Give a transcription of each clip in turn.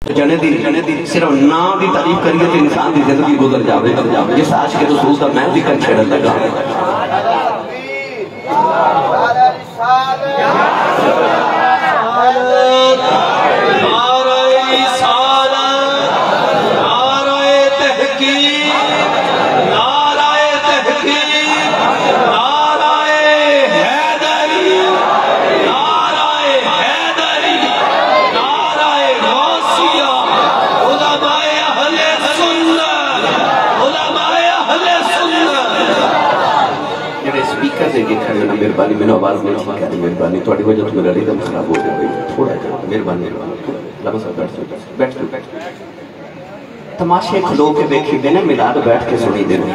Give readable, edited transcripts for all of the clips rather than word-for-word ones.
جنے دی صرف نام دی تعریف کریے تو انسان دی زندگی گزر جاوے جس عاشق رسول دا میں ذکر چھڑ لگا مہربانی میں آواز میں ٹھیک ہے مہربانی تھوڑی وجہ تو میرا ریدم خراب ہو جائے تھوڑا جا مہربانی لبا صاحب بیٹھ تماشے کھلو کے دیکھی دینے ملاد بیٹھ کے سنی دینے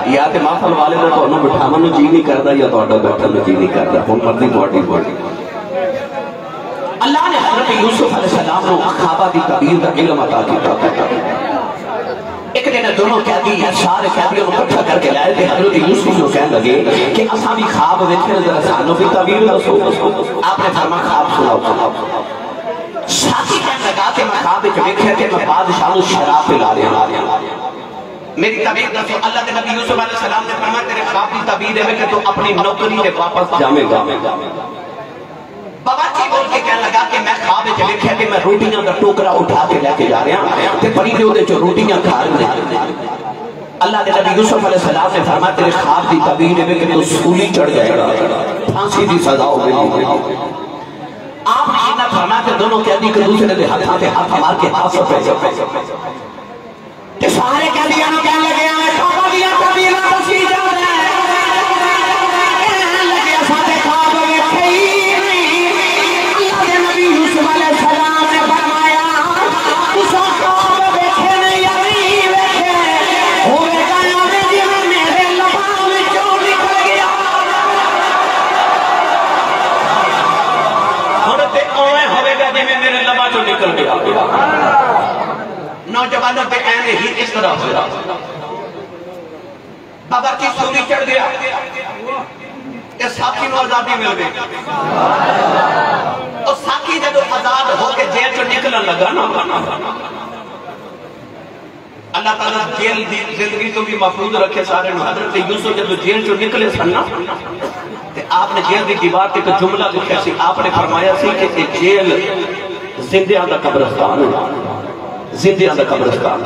یا تے محفل والے دا تو انہوں بٹھامنو جی نہیں کردا یا تو اڈا بیٹھنو جی نہیں کردا ہون مردی باڈی اللہ نے حضرت یوسف علیہ السلام نے خوابہ دی تعبیر دا علم عطا کیتا ایک دن دونوں قیدی یا سارے قیدیوں کو اکٹھا کر کے لائے تھے حضرت یوسف کو کہنے لگے کہ اساں بھی خواب دیکھنے ذرا سانوں بھی تعبیر دسو آپ نے فرمایا خواب سناؤ ساتھی کہنے لگا کہ میں خواب وچ ویکھیا کہ میں بادشاہ نوں شراب پلا رہا میری تعبیر دسو اللہ کے نبی یوسف علیہ السلام نے فرمایا تیرے خواب کی تعبیر ہے کہ تو اپنی نوکری سے واپس جاویں گا بابا جی بول کے کہنے لگا کہ میں خواب وچ ویکھیا کہ میں روٹیاں دا ٹوکرا اٹھا کے لے کے جا رہا ہوں تے پریندے اودے چوں روٹیاں کھا رہے ہیں اللہ کے نبی یوسف علیہ السلام نے فرمایا تیرے خواب کی تعبیر ہے کہ تو سولی چڑھ جائے گا پھانسی دی سزا ہوگی آپ نے یہ نہ فرمایا کہ دونوں قیدی کے دوسرے دے ہاتھ ہاتھ مار کے ہاتھ پہ کہ سارے قیدیاں کہنے لگے ہیں خواب دیا تعبیر نہ بسی جا رہے ہیں کہنے لگے سارے خواب ویکھے نکل گیا نوجوانوں پہ اینے ہی اس طرح ہوا بابا کی سوری چڑھ گیا یہ ساکی نو آزادی مل گئی اور ساکی جب آزاد ہو کے جیل جو نکلن لگا نا اللہ تعالیٰ جیل زندگی تو بھی محفوظ رکھے سارے نو حضرت یوسف جب جیل جو نکلے سننا آپ نے جیل دی دیوار کے جملہ لکھا سی آپ نے فرمایا سی کہ جیل زندیاں دا قبرستان ہے زندیاں دا قبرستان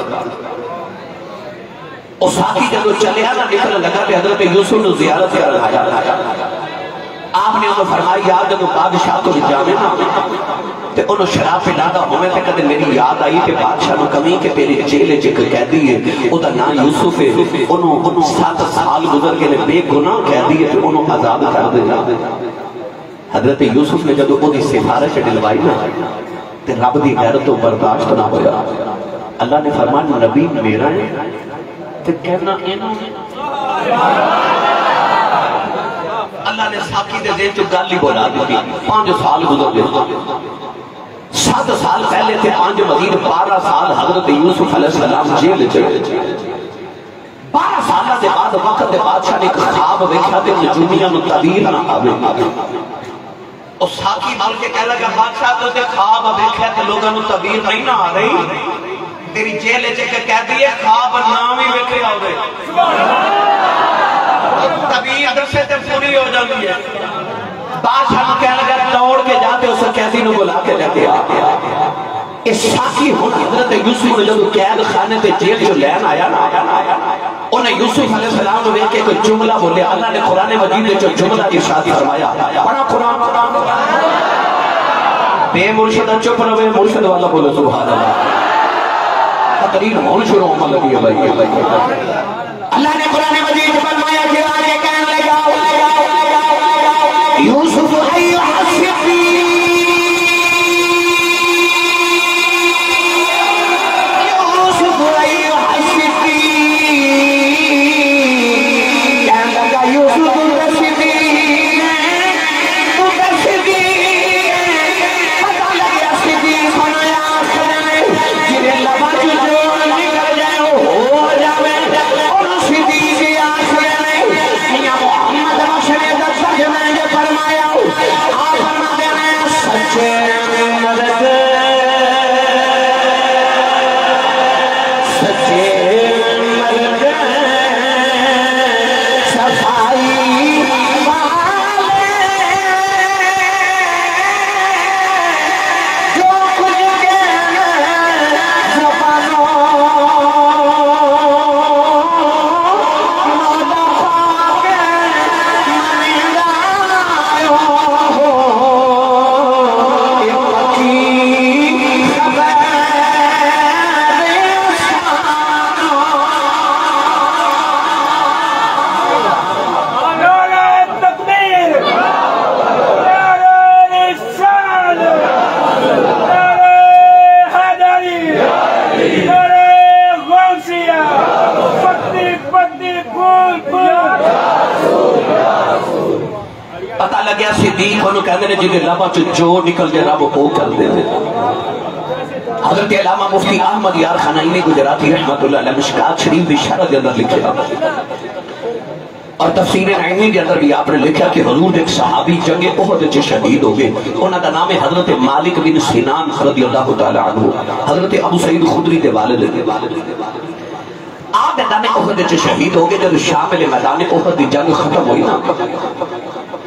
اور ساتھی جب چلے آنا نکل لگا کہ حضرت یوسف نے زیارت کر آیا آپ نے انہوں فرمایا یاد جب بادشاہ کو جاوے نا تے انہوں شراب پہ لادا ہمیں تے کدے میری یاد آئی کہ بادشاہ نو کمی کے تیری جیلے چک قیدی ہے او دا نام یوسف ہے انہوں 7 سال گزر کے لئے بے گناہ قیدی ہے تو انہوں آزاد کر دے حضرت یوسف نے جب وہ دی سفارش دلوائی نا تے رب دی غیرت تو برداشت نہ ہویا اللہ نے فرمایا نبی میرا ہے تے کہنا انہوں اللہ نے ساکی دے دین جو گالی بولا دی 5 سال گزر گئے 7 سال پہلے تھے 5 مزید 12 سال حضرت یوسف علیہ السلام جیل چلے 12 سالہ دے بعد وقت دے بادشاہ نے خواب ویکھا تے نجومیاں نو تعبیر نہ آوے اور ساکی بول کے کہہ لگا بادشاہ تو تے خواب ویکھا تے لوگاں نو تعبیر نہیں نہ آ رہی تیری جیل چ کے کہہ دیے خواب نام ہی ویکھے آوے تعبیر سے تے پوری ہو جاتی ہے بادشاہ کہنے لگا دوڑ کے جاتے اس قیدی نو بلا کے لے کے آ اس ساکی ہون حضرت یوسف نے جب قید خانے تے جیل جو لین آیا نا انہیں یوسف علیہ السلام نے دیکھ کے کوئی جملہ بولے اللہ نے قرآن مجید جو جملہ ارشاد فرمایا پڑھا قرآن بے مرشدہ چپ رہے مرشد والا بولو سبحان اللہ تقریر ہون شروع ہونے لگی ہے بھائی اللہ نے قرآن مجید فرمایا کہ آگے کہنے لگا یوسف ایوہ حسفی یوسف ایوہ حسفی کہنے لگا یوسف رسفی مدرسفی پتہ لگیا سفی سنایا سنے جنہیں لبا جو نکل جائے ہو جاوے اور سفی کی آسرے صدیق انہوں کہتے ہیں جنہیں لبا جو نکل جائے رب وہ کر دے دے حضرت علامہ مفتی احمد یار خانائنی گجراتی رحمت اللہ علیہ مشکات شریف بھی شرح کے اندر لکھے اور تفسیر عینی کے اندر بھی آپ نے لکھا کہ حضور ایک صحابی جنگ احد وچ شہید ہو گئے انہاں دا نام ہے حضرت مالک بن سنان رضی اللہ تعالی عنہ حضرت ابو سعید خدری دے والد آپ میدان احد وچ شہید ہو گئے جب شامل میدان احد دی جنگ ختم ہوئی نا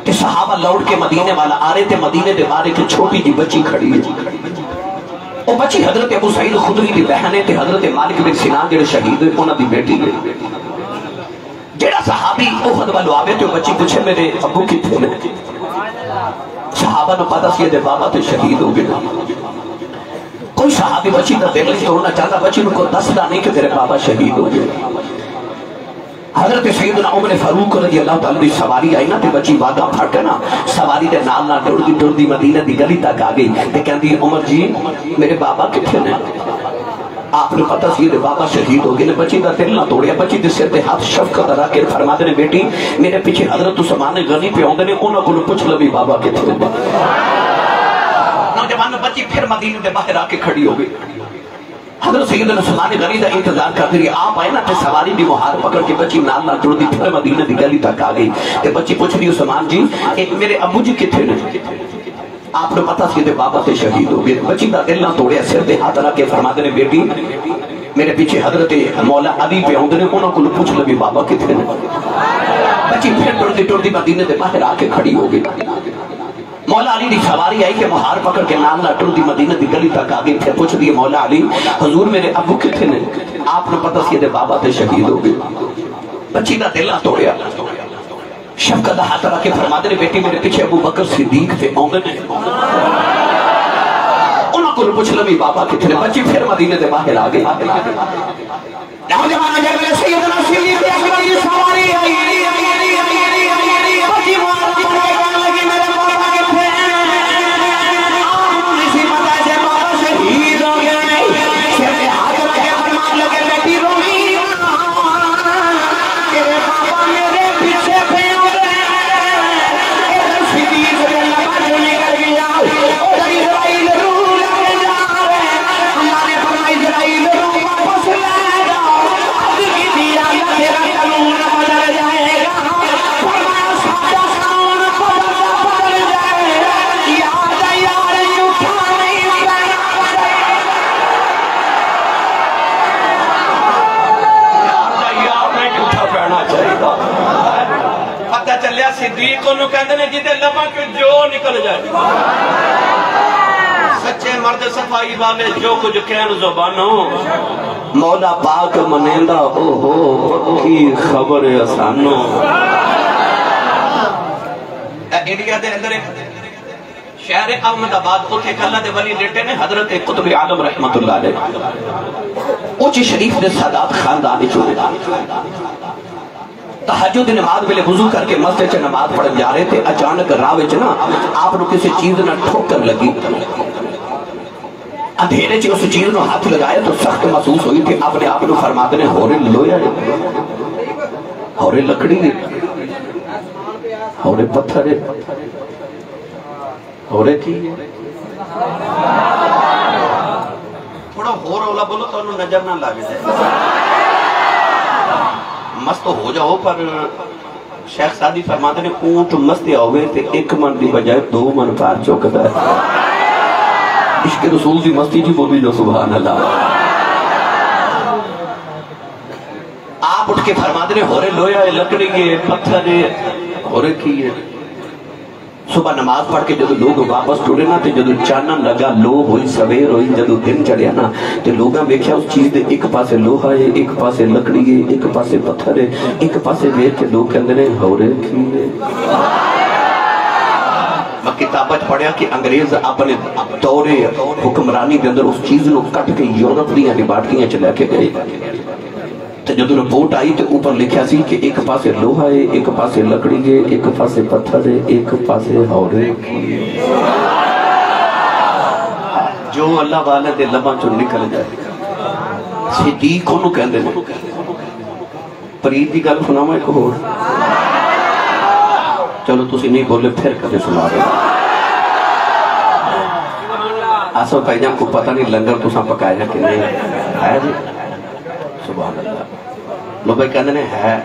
کہ صحابہ لوٹ کے مدینے والا آ رہے تھے مدینے دے بارے کہ چھوٹی جی بچی کھڑی ہے وہ بچی حضرت ابو سعید خدری دی بہنے تھے حضرت مالک بن سنان جڑے شہید ہوئے انہاں دی بیٹی ہے جیڑا صحابی احد والو آوے تو بچی پوچھے میرے ابو کتنے نے صحابہ نے پتا سی دے بابا تے شہید ہو گئے کوئی صحابی بچی کا دل نہیں توڑنا چاہتا بچی کو دستا نہیں کہ تیرے بابا شہید ہو گئے حضرت سیدنا عمر فاروق رضی اللہ تعالیٰ دی سواری آئی نا تے بچی وعدہ پھڑ کے نا سواری دے نال نہ ٹر دی مدینہ دی گلی تک آ گئی تے کہندی عمر جی میرے بابا کتنے نے آپ نے پتہ سی بابا شہید ہو گئے بچی دا دل نہ توڑیا بچی دے سر تے ہاتھ شفقت رکھ کے فرماتے نے بیٹی میرے پیچھے حضرت عثمان غنی پہ اوندے نے انہاں کو پوچھ لو بابا کتنے نوجوان بچی پھر مدینے دے باہر آ کے کھڑی ہو گئی حضرت سیدنا عثمان غنی دا انتظار کرتے رہی آپ آئے نا تے سواری بھی مہار پکڑ کے بچی نال نہ جڑ دی پھر مدینے دی گلی تک آ گئی تے بچی پوچھ رہی عثمان جی میرے ابو جی کتنے نے آپ نے پتہ سی دے بابا تے شہید ہو گئے بچی دا دل نہ توڑیا سر دے ہاتھ رکھ کے فرماتے نے بیٹی میرے پیچھے حضرت مولا علی پہ ہوندے نے انہاں کو پوچھ لو بابا کتنے نے بچی پھر ٹردی مدینے دے باہر آ کے کھڑی ہو گئی مولا علی دی سواری آئی کہ مہار پکڑ کے نال نہ ٹردی مدینہ دی گلی تک آ گئی پھر پوچھ دیے مولا علی حضور میرے ابو کتنے نے آپ نے پتہ سی دے بابا تے شہید ہو گئے بچی دا دل نہ توڑیا شفقت ہاتھ رکھ کے فرماتے نے بیٹی میرے پیچھے ابو بکر صدیق تھے اوندے نے انہاں کو پوچھ لو بابا کتنے بچی پھر مدینے دے باہر آ گئی نوجوان جب سیدنا صدیق اکبر کی سواری آئی بچی مہار پکڑ کے کہنے لگی میرے بابا کتنے آپ اسی پتہ سے بابا شہید ہو گئے سر پہ ہاتھ رکھ کے فرمان لگے بیٹی روئی تیرے بابا میرے پیچھے پہ صدیق انہوں کہتے ہیں جیتے لبا کے جو نکل جائے سچے مرد صفائی والے جو کچھ کہن زبانوں مولا پاک منیندہ اوہو کی خبر آسانوں انڈیا دے اندر شہر احمد آباد اتھے کلہ دے ولی لیٹے نے حضرت قطب عالم رحمت اللہ علیہ اوچی شریف دے سادات خاندانی چھوڑے تہجد نماز میں وضو کر کے مسجد سے نماز پڑھن جا رہے تھے اچانک راہ وچ نا آپ نے کسی چیز نہ ٹھوکر لگی اندھیرے سے اس چیز نو ہاتھ لگایا تو سخت محسوس ہوئی تھی آپ نے آپ نے فرماتے نے ہورے لویا ہے ہورے لکڑی ہے ہورے پتھر ہے ہورے کی ہے تھوڑا ہور اولا بولو تو انہوں نظر نہ لگے جائے مست ہو جاؤ پر شیخ سادی فرماتے نے اونٹ مست ہوئے تھے ایک من دی بجائے 2 من پار چوکتا ہے عشق رسول دی مستی جی بولی جو سبحان اللہ آپ اٹھ کے فرماتے نے ہورے لویا ہے لکڑی ہے پتھر ہے ہورے کی ہے صبح نماز پڑھ کے جدو لوگ واپس ٹوڑے نا تے جدو چانن لگا لو ہوئی سویر ہوئی جدو دن چڑھیا نا تے لوگاں بیکھیا اس چیز دے ایک پاسے لوہا ہے ایک پاسے لکڑی ہے ایک پاسے پتھر ہے ایک پاسے بیٹھ کے لوگ کہندے نے ہورے کی ہے میں کتابت پڑھیا کہ انگریز اپنے دور حکمرانی دے اندر اس چیز نو کٹ کے یورپ دیاں لیبارٹریاں چلا کے گئے تو جب رپورٹ آئی تو اوپر لکھا سی کہ ایک پاسے لوہا ہے ایک پاسے لکڑی ہے ایک پاسے پتھر ہے ایک پاسے ہورے جو اللہ والے دے لباں چو نکل جائے صدیق انہوں کہندے ہیں پرید دی گل سناواں ایک ہور چلو تسی نہیں بولے پھر کدے سنا دے آسو بھائی جان کو پتہ نہیں لنگر تساں پکایا کہ نہیں ہے جی سبحان اللہ لو بھائی کہنے نے ہے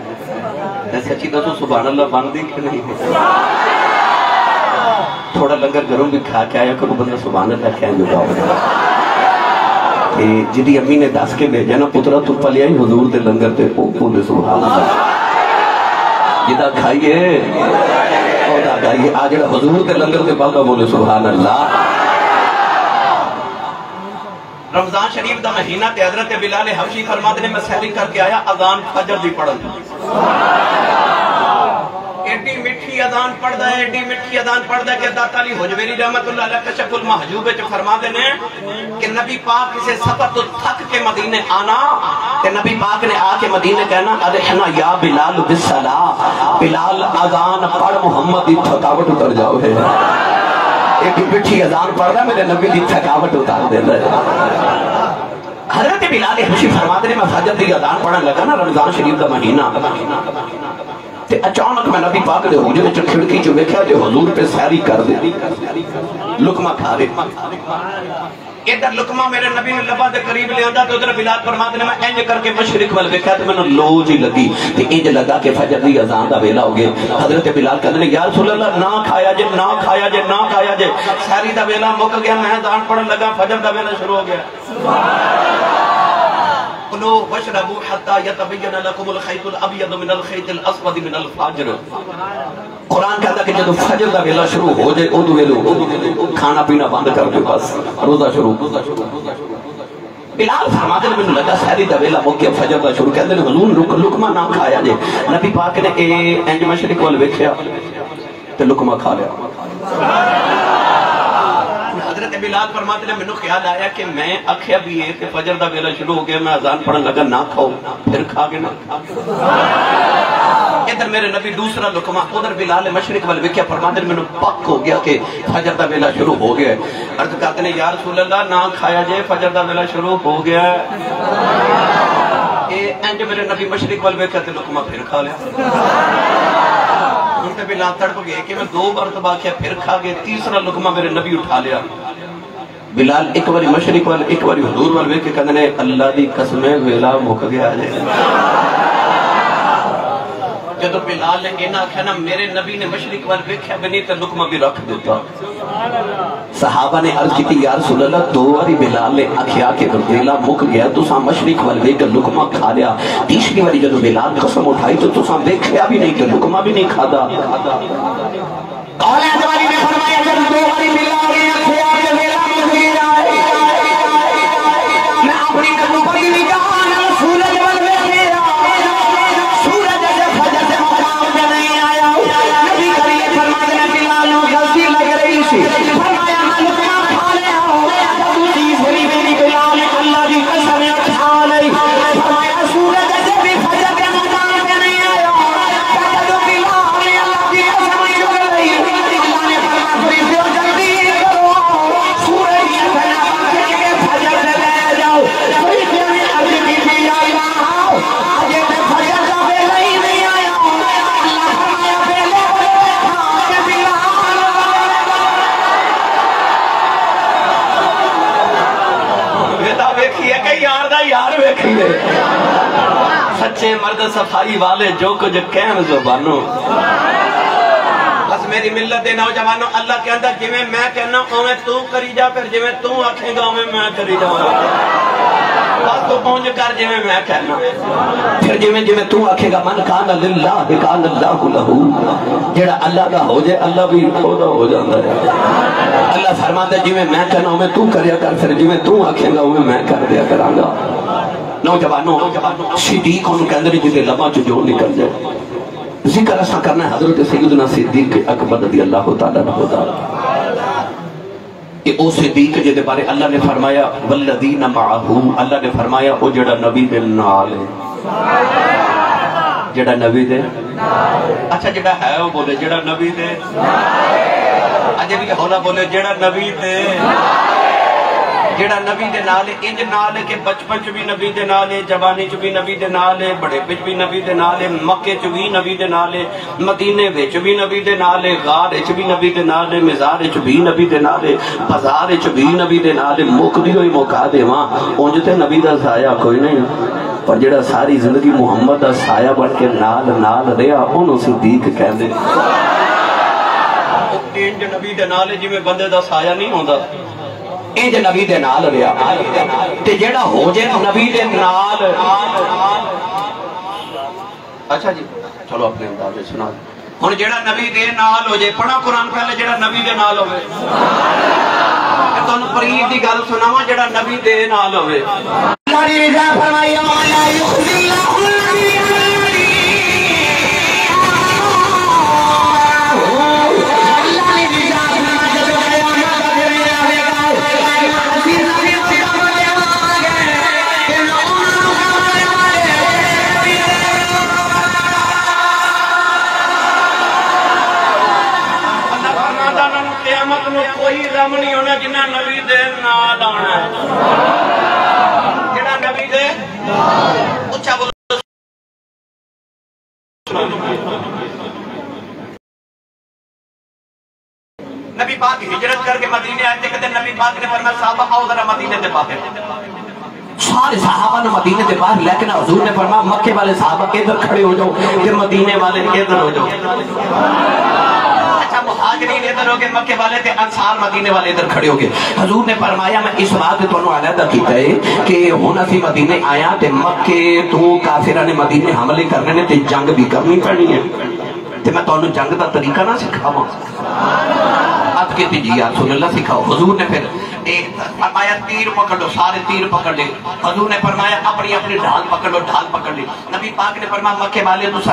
سچی تو سبحان اللہ بن دی کہ نہیں تھوڑا لنگر گھروں بھی کھا کے آیا کرو بندہ سبحان اللہ کہنے جو گاؤں جدی امی نے دس کے بھیجا نا پترا تو پلیا ہی حضور دے لنگر تے بولے سبحان اللہ جدہ کھائیے اودا کھائیے آجڑا حضور دے لنگر تے بابا بولے سبحان اللہ رمضان شریف دا مہینہ تے حضرت بلال حبشی فرماتے نے میں سیلنگ کر کے آیا اذان فجر دی پڑھن ایڈی مٹھی اذان پڑھ دا ہے ایڈی مٹھی اذان پڑھ دا ہے کہ داتا علی حجویری رحمت اللہ علیہ کشف المحجوب جو فرماتے ہیں کہ نبی پاک اسے سفر تو تھک کے مدینے آنا کہ نبی پاک نے آ کے مدینے کہنا ادھنا یا بلال بالصلاة بلال اذان پڑھ محمد دی تھکاوٹ اتر جاؤ ہے ایک مٹھی اذان پڑھ رہا میرے نبی دی تھکاوٹ اتار دے رہا حضرت بلال حبشی فرماتے ہیں میں فجر دی اذان پڑھنے لگا نا رمضان شریف دا مہینہ تے اچانک میں نبی پاک دے حجرے چ کھڑکی جو ویکھیا جو حضور پہ سیری کر دے لقمہ کھا دے ادھر لقمہ میرے نبی نے لبا دے قریب لے آندا تو ادھر بلال فرماتے ہیں میں انج کر کے مشرق وال ویکھیا تے مینوں لوج ہی لگی تے انج لگا کہ فجر دی اذان دا ویلا ہو گیا حضرت بلال کہندے نے یا رسول اللہ نہ کھایا جے نہ کھایا جے نہ کھایا جے سحری دا ویلا مک گیا میں اذان پڑھن لگا فجر دا ویلا شروع ہو گیا کلوا واشربوا حتى يتبين لكم الخيط الابيض من الخيط الاسود من الفجر قرآن کہتا ہے کہ جب فجر دا ویلا شروع ہو جائے ادو ویلو کھانا پینا بند کر دو بس روزہ شروع بلال فرماتے ہیں میں لگا سحری دا ویلا ہو گیا فجر دا شروع کہتے ہیں حضور لقمہ نہ کھایا جائے نبی پاک نے انج مشرق وال ویکھیا تے لقمہ کھا لیا حضرت بلال فرماتے ہیں میں نے خیال آیا کہ میں اکھیا بھی ہے کہ فجر دا ویلا شروع ہو گیا میں اذان پڑھن لگا نہ کھاؤ پھر کھا کے نہ ادھر میرے نبی دوسرا لقمہ ادھر بلال مشرق وال ویکھیا فرماتے ہیں میں نے پک ہو گیا کہ فجر دا ویلا شروع ہو گیا عرض کہتے ہیں یا رسول اللہ نہ کھایا جائے فجر دا ویلا شروع ہو گیا انج میرے نبی مشرق وال ویکھیا تے لقمہ پھر کھا لیا انتے بلال تڑپ گئے کہ میں دو مرتبہ کیا پھر کھا گئے تیسرا لقمہ میرے نبی اٹھا لیا بلال ایک باری مشرق وال ایک باری حضور وال ویکھ کے کہندے نے اللہ دی قسم ویلا مک گیا ہے جدو بلال نے اینا کہا نا میرے نبی نے مشرق وال ویکھیا بھی نہیں تے لقمہ بھی رکھ دیتا صحابہ نے عرض کی تھی یا رسول اللہ دو باری بلال نے آکھیا کہ ویلا مک گیا تو ساں مشرق وال ویکھ کے لقمہ کھا لیا تیسری باری جدو بلال قسم اٹھائی تو ساں ویکھیا بھی نہیں تے لقمہ بھی نہیں کھادا قول ادوالی نے فرمایا جب دو باری بلال نے آکھیا کہ ویلا مک گیا میں اپنی قدم پر بھی جان سورج وال ویکھیا سورج سے فجر سے مقام پہ نہیں آیا نبی کریم فرماتے ہیں بلال کو غلطی لگ رہی سی فرمایا میں لقمہ کھا لیا تیسری میری بلال اللہ کی قسم کھا لی فرمایا سورج سے بھی فجر کے مقام پہ نہیں آیا جب بلال نے اللہ کی قسم چڑھ لی اللہ نے فرمایا جلدی کرو سورج کی فنا پکڑ کے فجر سے لے جاؤ کوئی کہنے عرض کی تھی یا اللہ آجے تے فجر کا ویلا ہی نہیں آیا اللہ فرمایا پہلے دیکھا کہ بلال بیٹا ویکھی ہے کہ یار دا یار ویکھی ہے سچے مرد صفائی والے جو کچھ کہن زبانوں بس میری ملت دے نوجوانوں اللہ کہندا جویں میں کہنا اویں تو کری جا پھر جویں تو آکھے گا اویں میں کری جاواں بس تو پہنچ کر جویں میں کہنا پھر جویں تو آکھے گا من کان للہ کان اللہ لہو جڑا اللہ دا ہو جائے اللہ بھی خدا ہو جاندا ہے اللہ فرماتا ہے جویں میں کہنا اویں تو کریا کر پھر جویں تو آکھے گا اویں میں کر دیا کراں گا نوجوانوں صدیق انہوں کہندے نے جدے لباں چ جو نکل جائے ذکر ایسا کرنا ہے حضرت سیدنا صدیق اکبر رضی اللہ تعالیٰ عنہ کہ او صدیق جدے بارے اللہ نے فرمایا والذین معہو اللہ نے فرمایا او جڑا نبی دے نال ہے جڑا نبی دے اچھا جڑا ہے وہ بولے جڑا نبی دے اجے بھی ہونا بولے جڑا نبی دے جڑا نبی دے نال انج نال کہ بچپن چ بھی نبی دے نال ہے، جوانی چ بھی نبی دے نال ہے، بڑے وچ بھی نبی دے نال ہے، مکے چ بھی نبی دے نال ہے، مدینے وچ بھی نبی دے نال ہے، غار وچ بھی نبی دے نال ہے، مزار وچ بھی نبی دے نال ہے، بازار وچ بھی نبی دے نال ہے۔ مکدی ہوئی موقع دیواں اونج تے نبی دا سایہ کوئی نہیں، پر جڑا ساری زندگی محمد دا سایہ بن کے نال نال رہیا اونوں صدیق کہندے۔ انج نبی دے نال جی میں بندے دا سایہ نہیں ہوندا، انج نبی دے نال رہیا تے جڑا ہو جائے نبی دے نال۔ اچھا جی چلو اپنے انداز سے سنا ہن جڑا نبی دے نال ہو جائے، پڑھا قرآن پہلے جڑا نبی دے نال ہوئے۔ تانوں فرید دی گل سناواں جڑا نبی دے نال ہوئے۔ اللہ دی رضا فرمائی والا یخزی اللہ النبی کوئی غم نہیں ہونا جنہ نبی دے نال آنا ہے، جنہ نبی دے اچھا بولو۔ نبی پاک ہجرت کر کے مدینے آئے تھے، کہتے نبی پاک نے فرمایا صحابہ آؤ ذرا مدینے دے باہر۔ سارے صحابہ نے مدینے دے باہر، لیکن حضور نے فرمایا مکے والے صحابہ ادھر کھڑے ہو جاؤ کہ مدینے والے ادھر ہو جاؤ۔ مہاجرین ادھر ہو گئے، مکے والے تھے، انصار مدینے والے ادھر کھڑے ہو گئے۔ حضور نے فرمایا میں اس بات تو انہوں علیحدہ کیتا ہے کہ ہن اسی مدینے آیا تے مکے تو کافراں نے مدینے حملے کرنے نے تے جنگ بھی کرنی پڑنی ہے تے میں تانوں جنگ دا طریقہ نہ سکھاواں۔ اب کہتے جی یا رسول اللہ سکھاؤ۔ حضور نے پھر فرمایا تیر پکڑ لو، سارے تیر پکڑ لے۔ حضور نے فرمایا اپنی اپنی ڈھال پکڑ لو، ڈھال پکڑ لے۔ نبی پاک نے فرمایا مکے والے تو اس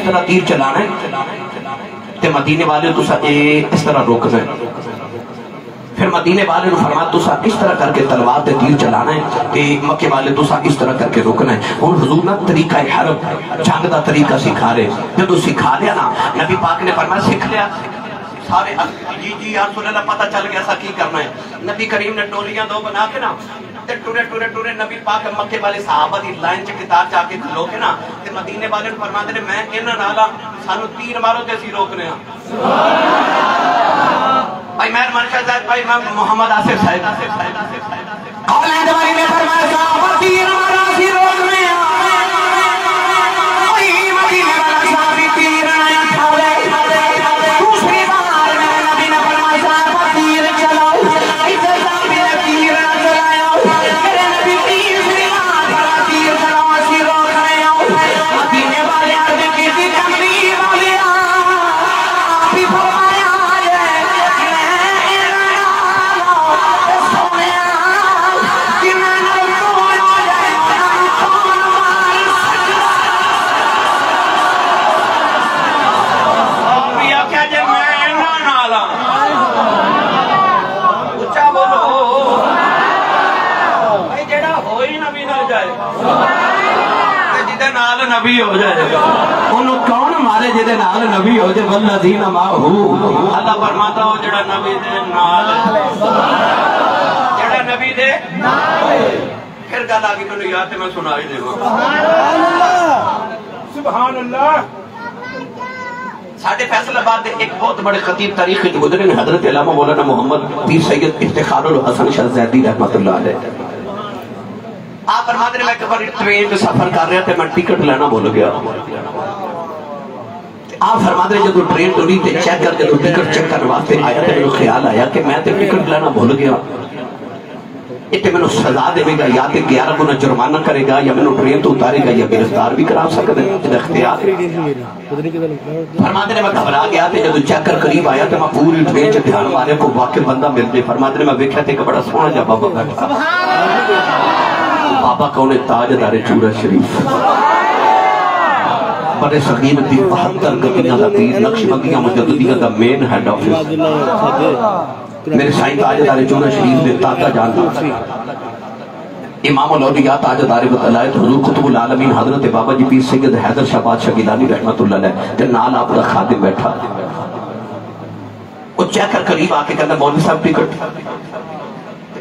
طرح تیر چلانا ہے تے مدینے والے تو اس طرح روکنا ہے۔ پھر مدینے والے نے فرمایا تو اس طرح کر کے تلوار تے تیر چلانا ہے تے مکے والے تو اس طرح کر کے روکنا ہے۔ اور حضور نے طریقہ حرب جنگ دا طریقہ سکھا رہے، جب سکھا لیا نا نبی پاک نے فرمایا سکھ لیا سارے جی جی یا رسول اللہ پتہ چل گیا ایسا کی کرنا ہے۔ نبی کریم نے ٹولیاں دو بنا کے نا تے ٹورے ٹورے ٹورے نبی پاک مکے والے صحابہ دی لائن چ کتار جا کے کھلو کے نا تے مدینے والے نے فرما دے میں انہاں نال سانو تیر مارو تے اسی روکنے ہاں۔ بھائی مہر مرشد صاحب، بھائی محمد آصف صاحب اولاد والی نے فرمایا صحابہ تیر مارو اسی روکنے ہاں۔ وہی مدینے والا صحابی تیر نہ کھاوے، دوسری بار میں نبی نے فرمایا صحابہ تیر چلاؤ، ادھر صحابی نے تیر نہ چلایا، میرے نبی تیسری بار تیر چلاؤ اسی روکنے ہاں۔ مدینے والے عرض کی تھی کمری والے آپ ہی فرمایا نبی ہو جائے انہوں کون مارے جدے نال نبی ہو جائے والذین معہو۔ اللہ فرماتا ہو جڑا نبی دے نال، جڑا نبی دے پھر گل آگی میں یاد ہے میں سنائی دے گا۔ سبحان اللہ۔ ساڑھے فیصل آباد ایک بہت بڑے خطیب تاریخ گزرے ہیں حضرت علامہ مولانا محمد پیر سید افتخار الحسن شاہ زیدی رحمت اللہ علیہ۔ آپ فرماتے ہیں میں ایک بار ٹرین میں سفر کر رہا تھا، میں ٹکٹ لینا بھول گیا۔ آپ فرماتے ہیں جب ٹرین ٹوری تے چیک کر جب ٹکٹ چیک کرنے واسطے آیا تو میرے خیال آیا کہ میں تے ٹکٹ لینا بھول گیا، اتنے میں سزا دے گا یا تے 11 گنا جرمانہ کرے گا یا میں ٹرین تو اتارے گا یا گرفتار بھی کرا سکتے ہیں، اختیار۔ فرماتے ہیں میں گھبرا گیا تھے جب چیک کر قریب آیا تو میں پوری ٹرین سے دھیان مارے کو واقع بندہ ملتے۔ فرماتے ہیں میں دیکھا تھے کہ بڑا سونا جا بابا بیٹھا، بابا کون تاجدار چورہ شریف، بڑے سخیم دی 72 گدیاں دا پیر، نقش بندیاں مجددیاں دا مین ہیڈ آفس، میرے سائن تاجدار چورہ شریف دے تاتا جاننا امام الاولیاء تاجدار بطلائت حضور قطب العالمین حضرت بابا جی پیر سید حیدر شاہ بادشاہ گیلانی رحمت اللہ علیہ تے نال آپ دا خادم بیٹھا۔ وہ چیک کر قریب آ کے کہتا مولوی صاحب ٹکٹ،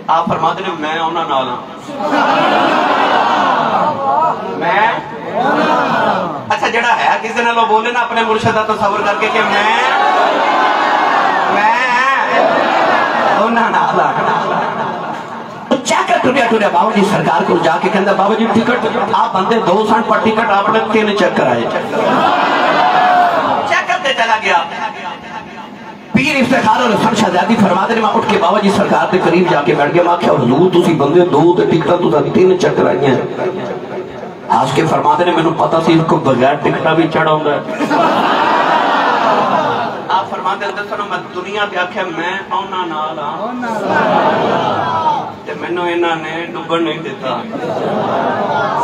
آپ فرماتے ہیں میں انہاں نال ہاں میں اچھا جڑا ہے کسی نے لو بولے نا اپنے مرشد کا تصور کر کے کہ میں انہاں نال ہاں چیک کر ٹریا ٹریا بابا جی سرکار کو جا کے کہندا بابا جی ٹکٹ آپ بندے 2 سن پر ٹکٹ آپ نے 3 چیک کرائے چیک کرتے چلا گیا پیر افتخار اور حسن شہزادی فرماتے ہیں میں اٹھ کے بابا جی سرکار کے قریب جا کے بیٹھ گیا میں کہا حضور تسی بندے 2 تے ٹکٹاں تو 3 چیک کرائی ہیں آج کے فرماتے ہیں میں نے پتا سی ان کو بغیر ٹکٹا بھی چڑھا ہوں گا آپ فرماتے ہیں دسو میں دنیا پہ آکھیا میں اونا نال تے مینوں انہاں نے ڈوبن نہیں دیتا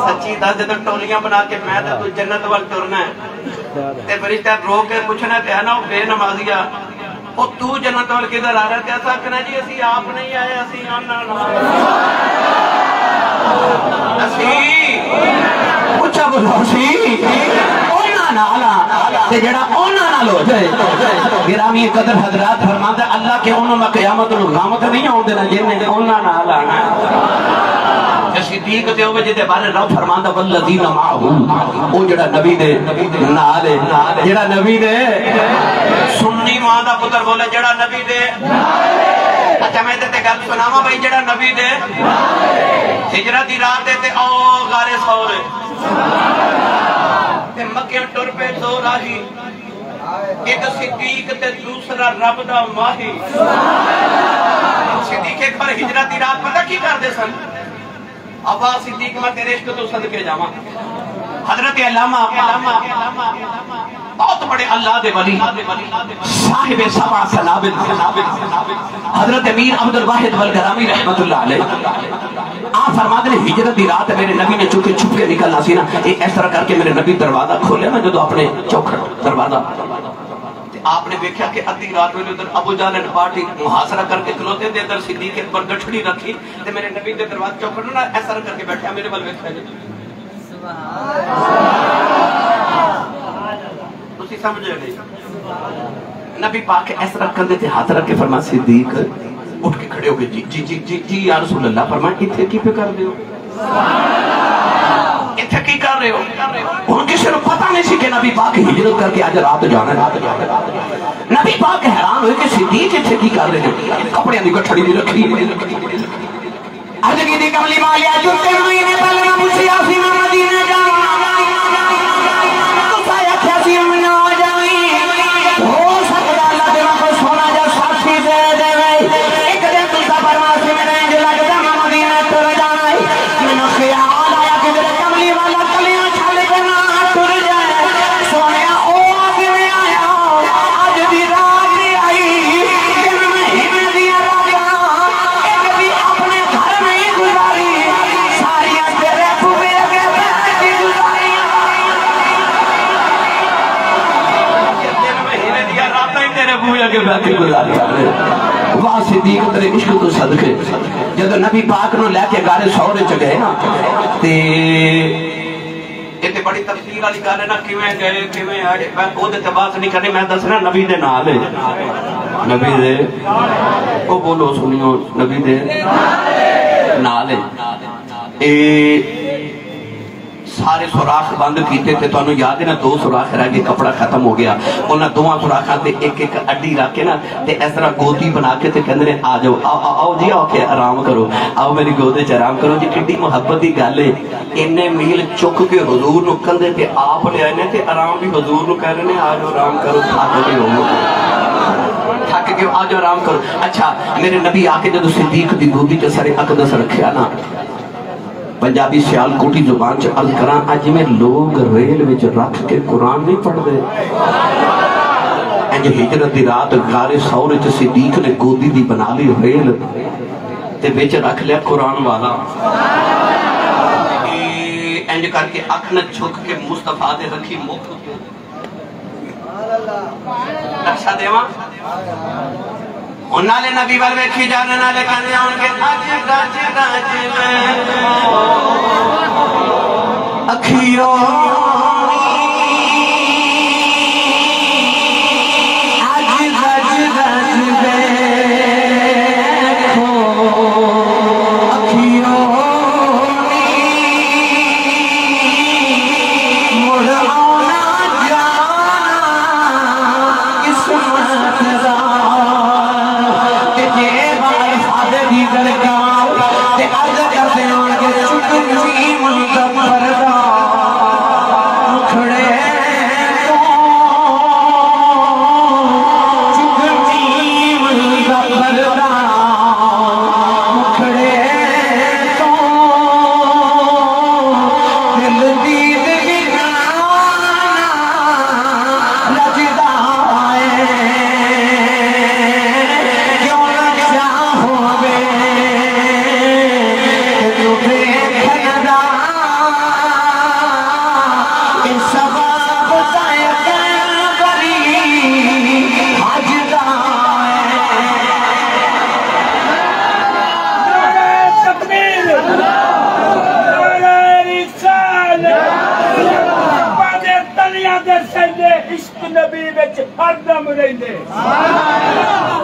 سچی دس دے تو ٹولیاں بنا کے میں تو جنت وال ٹرنا ہے تے فرشتہ رو کے پوچھنا تے نا بے نمازیا او تو جنت وال کدھر آ رہا تے ایسا کہنا جی اسی آپ نہیں آئے اسی اونا نال اسی اچھا بولو سی اونا نالا تے جڑا اونا نال ہو جائے گرامی قدر حضرات فرماتا ہے اللہ کے انہوں میں قیامت الغامت نہیں ہوں دینا جنہیں اونا نال آنا صدیق تے ہوئے جدے بارے رب فرماتا والذین معہو او جڑا نبی دے نالے جڑا نبی دے سنی ماں دا پتر بولے جڑا نبی دے اچھا میں تے گل سناواں بھائی جڑا نبی دے ہجرت دی رات تے او غار ثور تے مکے ٹر پہ 2 راہی ایک صدیق تے دوسرا رب دا ماہی صدیق ایک بار ہجرت دی رات پتہ کی کر دے سن ابا صدیق میں تیرے عشق تو صدقے جاواں حضرت علامہ بہت بڑے اللہ دے ولی صاحب 7 سنابل حضرت امیر عبد الواحد والگرامی رحمت اللہ علیہ آپ فرماتے ہیں ہجرت دی رات میرے نبی نے چونکہ چھپ کے نکلنا سی نا اس طرح کر کے میرے نبی دروازہ کھولے نا جو اپنے چوکھٹ دروازہ آپ نے دیکھا کہ ادھی رات میں ادھر ابو جہل نے پارٹی محاصرہ کر کے کھلوتے تھے ادھر صدیق پر گٹھڑی رکھی تے میرے نبی دے دروازے چوکھٹ نا ایسا کر کے بیٹھا میرے بل ویکھیا جی تسی سمجھے نہیں نبی پاک اس طرح کندے تے ہاتھ رکھ کے فرمایا صدیق اٹھ کے کھڑے ہو گئے جی جی جی جی جی یا رسول اللہ فرمایا ایتھے کی پہ کر دیو ایتھے کی کر رہے ہو ان کسی نے پتہ نہیں سی کہ نبی پاک ہجرت کر کے آج رات جانا ہے نبی پاک حیران ہوئے کہ صدیق ایتھے کی کر رہے ہیں کپڑے دی گٹھڑی دی رکھی ارجگی دی کملی مالیا جوتے مہینے پہلے مجھے آسی میں مدینہ جانا تو سایا کھیسی میں نہ جائیں ہو سکتا اللہ دے کو سونا جا ساتھی دے دے ایک دن تو سفر ماسی میں رہیں جو لگتا میں مدینہ ٹر جانا ہے میں نے خیال آیا کہ میرے کملی والا کلیاں چھالے کے نہ ٹر جائے سونے او آگے میں آیا آج بھی رات نہیں آئی دن مہینے دیا راجا ایک بھی اپنے گھر میں ہی گزاری ساری تیرے پوے کے بیٹھ کی گزاری دن مہینے دیا رات ہی تیرے پوے کے بیٹھ کی گزاری واہ صدیق تیرے عشق تو صدقے جب نبی پاک نو لے کے گارے سورے چگئے نا تے ایتے بڑی تفصیل والی گل ہے نا کیویں گئے کیویں آئے میں او دے بات نہیں کرنی میں دسنا نبی دے نال نبی دے او بولو سنیو نبی دے نال اے سارے سوراخ بند کیتے تھے تو انہوں یاد ہے نا 2 سوراخ رہ گئے کپڑا ختم ہو گیا انہاں 2 سوراخاں تے ایک ایک اڈی رکھ کے نا تے اس طرح گودی بنا کے تے کہندے آ جاؤ آؤ جی آؤ کے آرام کرو آؤ میری گودے چ آرام کرو جی کڈی محبت دی گل ہے اننے میل چک کے حضور نو کندھے تے آپ لے آئے نے تے آرام بھی حضور نو کہہ رہے نے آ جاؤ آرام کرو تھک گئے ہو تھک گئے آ جاؤ آرام کرو اچھا میرے نبی آ کے جدوں صدیق دی گودی تے سر اقدس رکھیا نا پنجابی سیال کوٹی زبان چ عرض کراں اج میں لوگ ریل وچ رکھ کے قرآن نہیں پڑھ دے انج ہجرت دی رات غار ثور وچ صدیق نے گودی دی بنا لی ریل تے وچ رکھ لیا قرآن والا انج کر کے اکھ نہ جھک کے مصطفیٰ دے رکھی مکھ نقشہ دیواں انہاں لے نبی وال ویکھی جانے نالے کہنے آن کے اج گج میں اکھیوں اج گج دیکھو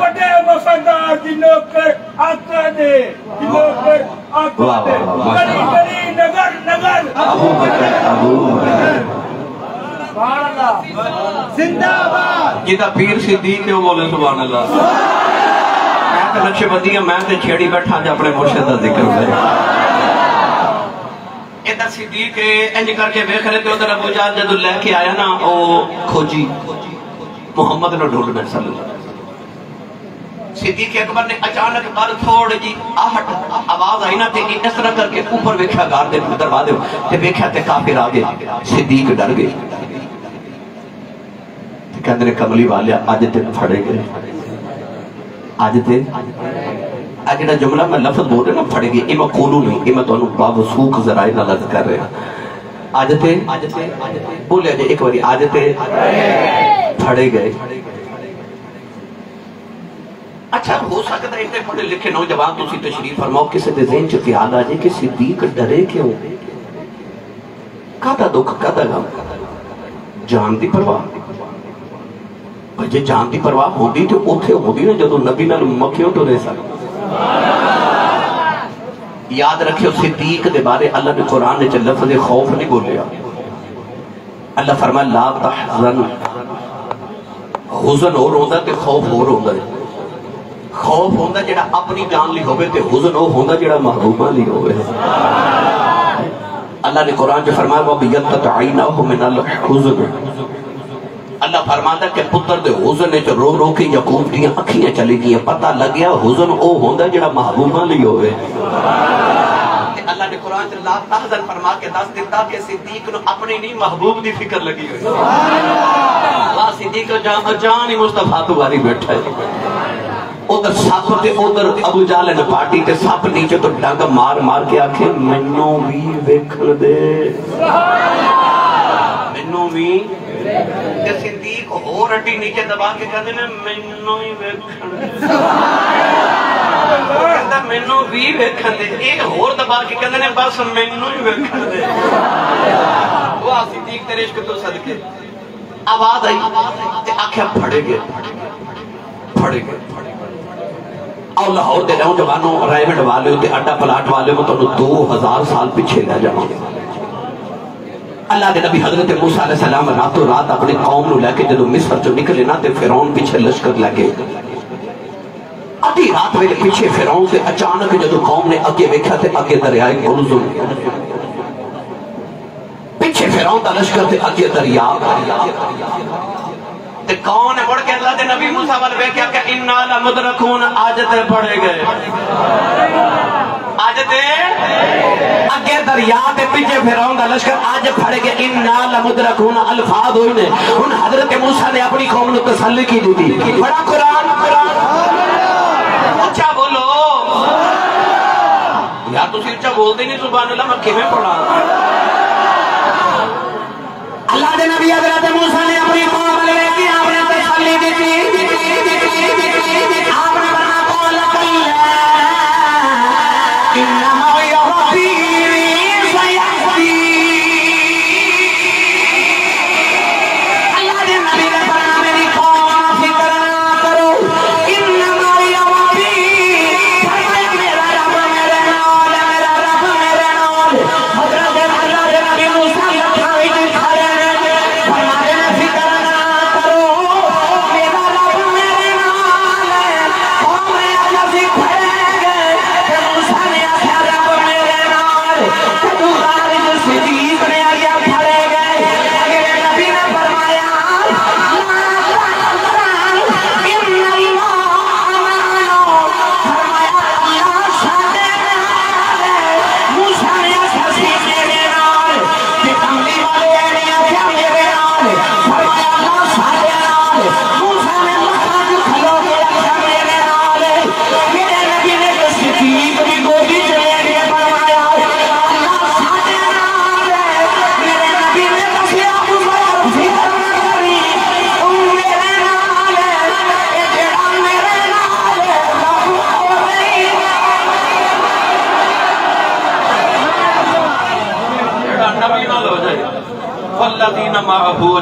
بڑے وفادار دی نوکر آقا دے، دی نوکر آقا دے، گلی گلی نگر نگر ابو بکر ابو بکر سبحان اللہ زندہ باد جیتا پیر صدیق ہے وہ بولے سبحان اللہ میں تو نقشے بدی میں تے چھیڑی بیٹھا جا اپنے مرشد دا ذکر ہے ادھر صدیق انج کر کے دیکھ رہے تھے ادھر ابو جہل جدو لے کے آیا نا او کھوجی محمد نے ڈھونڈنا صلی اللہ صدیق اکبر نے اچانک بار تھوڑ جی آہٹ آواز آئی نا تے اس طرح کر کے اوپر ویکھا گار دے دروازے تے ویکھا تے کافر آ گئے صدیق ڈر گئے تے کہندے نے کملی والے اج تے پھڑے گئے اج تے اج جڑا جملہ میں لفظ بول رہا نا پھڑے گئے یہ میں کولو نہیں یہ میں تانوں باوثوق ذرائع نال عرض کر رہا اج تے بولے جے ایک باری اج تے پھڑے گئے اچھا ہو سکتا ہے اتنے پڑھے لکھے نوجوان تسی تشریف فرماؤ کسی دے ذہن چ خیال آ جائے کہ صدیق ڈرے کیوں کادا دکھ کادا غم جان دی پرواہ جے جان دی پرواہ ہوندی تے اوتھے ہوندی نا جدوں نبی نال مکھیوں تو رہ سکتا یاد رکھیو صدیق دے بارے اللہ نے قرآن نے لفظ خوف نہیں بولیا اللہ فرمایا لا تحزن حزن اور ہوندہ تے خوف اور ہوندہ ہے خوف ہوندہ جڑا اپنی جان لی ہوئے تے حزن اور ہوندہ جڑا محرومہ لی ہوئے اللہ نے قرآن جو فرمایا وَبِيَتَّتْ عَيْنَهُ مِنَ الْحُزْنِ اللہ فرماتا کہ پتر دے حزن نے جو رو رو کے یعقوب دیاں اکھیاں چلی گئی پتہ لگ گیا حزن او ہوندہ جڑا محبوبہ لی ہوئے اللہ نے قرآن سے لا تحزن فرما کے دست دیتا کہ صدیق نے اپنی نہیں محبوب دی فکر لگی ہوئی اللہ صدیق جان ہی مصطفیٰ تو باری بیٹھا ہے ادھر سپ تے ادھر ابو جہل نے پارٹی تے سپ نیچے تو ڈنگ مار مار کے آکھے مینوں بھی ویکھن دے مینوں بھی کہ صدیق ہو رٹی نیچے دبا کے کہتے ہیں مینوں ہی ویکھن دے وہ کہتا مینوں بھی ویکھن دے ایک ہور دبا کے کہتے ہیں بس مینوں ہی ویکھن دے وہ صدیق تیرے عشق تو صدقے آواز آئی تے آنکھیں پھڑے گئے پھڑے گئے اور لاہور دے نوجوانوں رائمنڈ والے ہوتے اڈا پلاٹ والے وہ تو 2000 سال پیچھے نہ جاؤں اللہ دے نبی حضرت موسیٰ علیہ السلام راتوں رات اپنی قوم نو لے کے جدو مصر جو نکلے نا تے فرعون پیچھے لشکر لگے آدھی رات میں پیچھے فرعون سے اچانک جدو قوم نے اگے ویکھا تے اگے دریائے گلزم پیچھے فرعون دا لشکر تے اگے دریا تے کون ہے بڑھ کے اللہ دے نبی موسیٰ والے بے کیا کہ انہا لمدرکون آجتے پڑھے گئے آجتے اگے دریا تے پیچھے فرعون دا لشکر آج پڑھے گئے انہا لمدرکون الفاظ ہوئی نے ان حضرت موسیٰ نے اپنی قوم نے تسلی کی دی بڑا قرآن اچھا بولو یار تو اچھا بول دیں نہیں سبحان اللہ میں کیویں پڑھا اللہ دے نبی حضرت موسیٰ نے اپنی قوم لے کی آپ نے تسلی دی تھی آپ نے بنا قول کلا انما ربی سیہدین اللہ دے نبی نے فرمایا میری قوم فکر نہ کرو انما ربی فرمایا میرا رب میرے نال میرا رب میرے نال حضرت نبی موسیٰ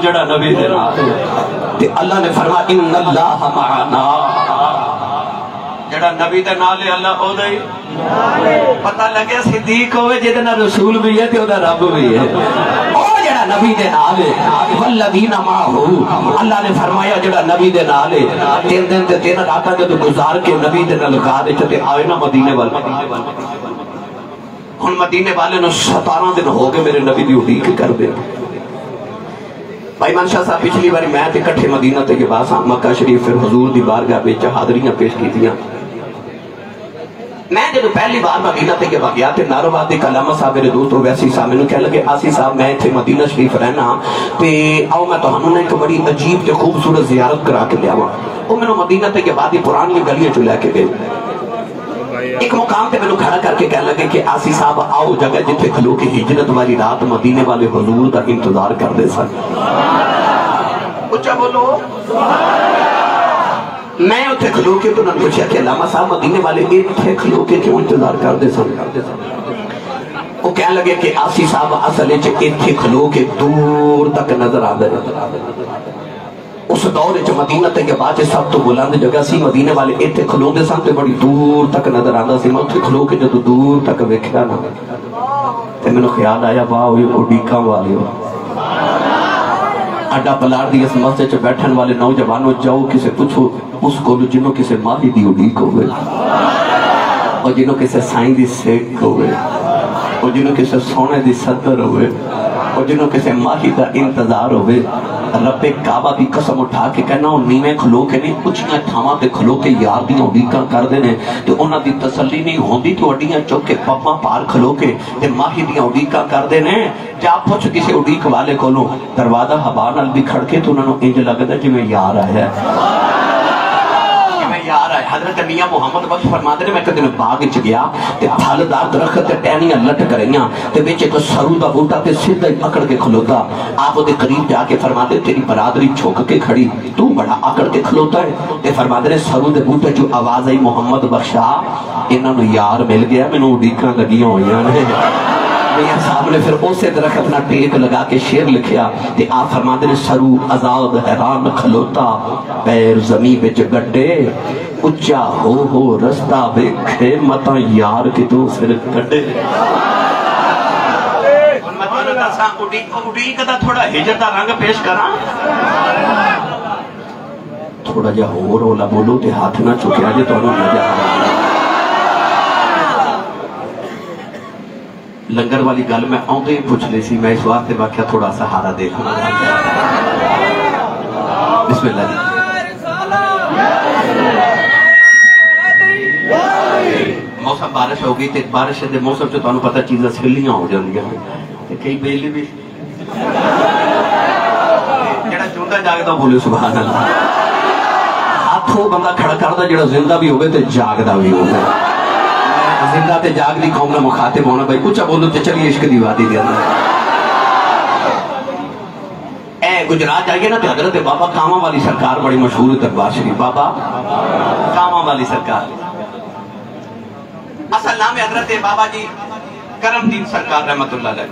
جڑا نبی دے نال تے اللہ نے فرمایا ان اللہ معنا، جڑا نبی دے نال ہے اللہ او دے پتہ لگے صدیق ہوئے جے نال رسول بھی ہے تے او دا رب بھی ہے، او جڑا نبی دے نال ہے والذین معہ، اللہ نے فرمایا جڑا نبی دے نال ہے 3 دن تے 3 راتاں جے گزار کے نبی دے نال غار وچ تے آئے نا مدینے وال، ہن مدینے والے نو 17 دن ہو گئے میرے نبی دی اڈیک کر دے۔ بھائی منشاہ صاحب پچھلی باری میں تے کٹھے مدینہ تے کے بعد مکہ شریف پھر حضور دی بارگاہ وچ حاضریاں پیش کیتیاں۔ میں جب پہلی بار مدینہ تے کے بعد گیا تے نارواد دی علامہ صاحب میرے دوست ویسی صاحب میں نے کہہ لگے آسی صاحب میں تھے مدینہ شریف رہنا تے آؤ میں تو ہمیں ایک بڑی عجیب تے خوبصورت زیارت کرا کے لیا ہوا، وہ میں نے مدینہ تے کے بعد ہی پرانی گلیاں چلے کے گئے۔ ایک مقام تے میں نے کھڑا کر کے کہہ لگے کہ آسی صاحب آؤ جگہ جتھے کھلو کے ہجرت والی رات مدینے والے حضور دا انتظار کر دے سن۔ اچھا بولو میں اتھے کھلو کے تو انہوں نے پوچھا کہ علامہ صاحب مدینے والے اتھے کھلو کے کیوں انتظار کر دے سن؟ وہ کہنے لگے کہ آسی صاحب اصل اتھے کھلو کے دور تک نظر آ گئے۔ اس دور وچ مدینہ تے کے بعد سب تو بلند جگہ سی مدینے والے اتھے کھلو دے سن تے بڑی دور تک نظر آندا سی، میں اتھے کھلو کے جدوں دور تک ویکھیا نا تے مینوں خیال آیا واہ یہ اڈیکاں والے ہو، اڈا پلار دی اس مسجد چ بیٹھن والے نوجوانوں جاؤ کسے پوچھو اس کو جنہوں کسے ماہی دی اڈیک ہوئے، اور جنہوں کسے سائیں دی سیک ہوئے، اور جنہوں کسے سونے دی صدر ہوئے، اور جنہوں کسے ماہی دا انتظار ہوئے، رب کعبہ دی قسم اٹھا کے کہنا وہ نیویں کھلو کے نہیں اچھیاں تھاواں تے کھلو کے یار دیاں اڈیکاں کر دینے تے انہاں دی تسلی نہیں ہوندی تو اڈیاں چوک کے پپاں پار کھلو کے تے ماہی دیاں اڈیکاں کر دینے۔ جا پوچھ کسی اڈیک والے کولوں دروازہ ہوا نال بھی کھڑ کے تو انہاں نوں انج لگدا جویں یار آیا ہے، یار ہے۔ حضرت میاں محمد بخش فرماتے ہیں میں کدے باغ وچ گیا تے پھلدار درخت تے ٹہنیاں لٹ کریاں تے وچ ایک سرو دا بوٹا تے سیدھا ہی اکڑ کے کھلوتا، آپ دے قریب جا کے فرماتے تیری برادری جھک کے کھڑی تو بڑا اکڑ کے کھلوتا ہے تے فرماتے ہیں سرو دے بوٹے جو آواز آئی محمد بخشا انہاں نوں یار مل گیا، مینوں اڈیکاں لگیاں ہوئیاں نے۔ میاں صاحب نے پھر اسے درخت اپنا ٹیک لگا کے شعر لکھیا تے آپ فرماتے ہیں سرو آزاد حیران کھلوتا پیر زمین وچ گڈے اچا ہو رستہ ویکھے متا یار کی تو پھر کڈے۔ اڈیک دا تھوڑا ہجر دا رنگ پیش کراں، تھوڑا جا ہو رولا بولو تے ہاتھ نہ چکیا جے تو انہوں نہ جا لنگر والی گل میں آؤں پوچھ لی سی، میں اس واسطے واقعہ تھوڑا سہارا دیکھنا۔ بسم اللہ جی۔ موسم بارش ہو گئی تے بارش دے موسم سے تانوں پتہ چیزاں سکلیاں ہو جاندیاں تے کئی بیلی بھی جڑا جوندا جاگدا بولے سبحان اللہ، ہاتھوں بندہ کھڑا کردا جڑا زندہ بھی ہوئے تے جاگدا بھی ہوئے۔ زندہ تے جاگ دی قوم نے مخاطب ہونا بھائی اچھا بولو تے چلیے عشق دی وادی دے اندر۔ اے گجرات جائیے نا تے حضرت بابا کاماں والی سرکار بڑی مشہور دربار شریف، بابا کاماں والی سرکار، اصل نام ہے حضرت بابا جی کرم دین سرکار رحمت اللہ علیہ،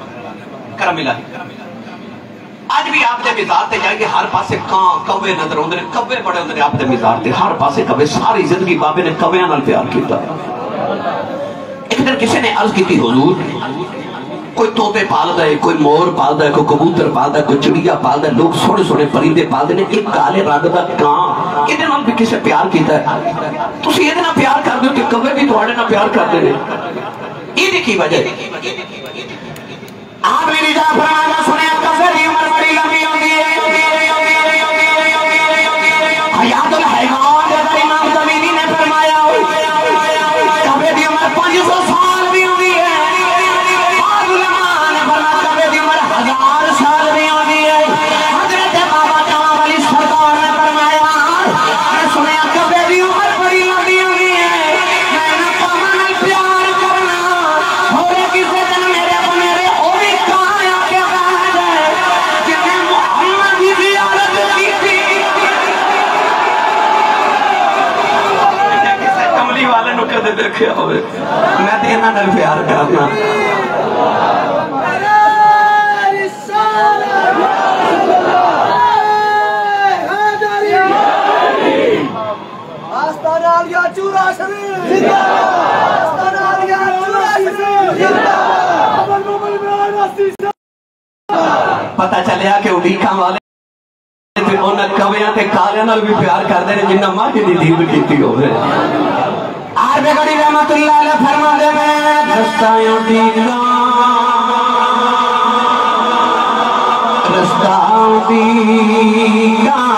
کرم الہی۔ آج بھی آپ دے مزار تے جائیے ہر پاسے کان کوے نظر ہوندے نے، کوے بڑے ہوندے نے آپ دے مزار تے، ہر پاسے کوے، ساری زندگی بابے نے کویاں نال پیار کیتا۔ ایک دن کسی نے عرض کی تھی حضور کوئی طوطے پالدا ہے، کوئی مور پالدا ہے، کوئی کبوتر پالدا ہے، کوئی چڑیا پالدا ہے، لوگ سونے سونے پرندے پالدے نے، ایک کالے رنگ دا کان یہ نال بھی کسے پیار کیتا ہے، تسی یہ نال پیار کر دو کہ کوے بھی تواڈے نال پیار کردے نے، یہ کی وجہ آپ میری جا فرمایا سنیا کوے دی عمر بڑی لمبی ہوندی ہے، حیات الحیوان جیسا امام زمینی نے فرمایا کوے دی عمر 500 سال بھی ہوندی ہے، بعض علماء نے فرمایا کوے دی عمر 1000 سال بھی ہوندی ہے۔ حضرت بابا کاماں والی سرکار نے فرمایا میں سنیا کوے دی عمر بڑی لمبی ہوندی ہے، میں نہ کاماں نال پیار کرنا ہوے کسے دن میرے بنیرے او بھی کہاں آ کے بیٹھ جائے جنہیں محمد کی زیارت کی تھی۔ کملی والے نو کدے دیکھیا ہوئے میں تے انہاں نال پیار کرنا۔ پتہ چلیا کہ اڈیکاں والے انہاں کویاں تے کالیاں نال بھی پیار کردے نے جنہ ماں دی دید کیتی ہوئے آر بے گڑی رحمت اللہ علیہ فرما دے میں رستایوں دیگاں رستایوں دیگاں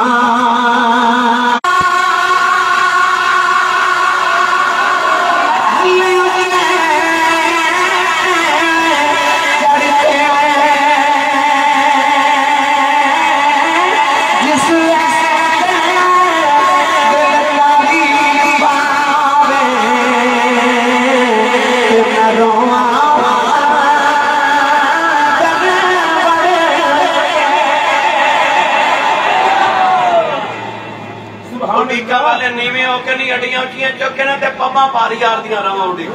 والے نیویں ہو کے نہیں اڈیاں اٹھیاں چکے تے پماں پاری یار دیاں رواں اڈی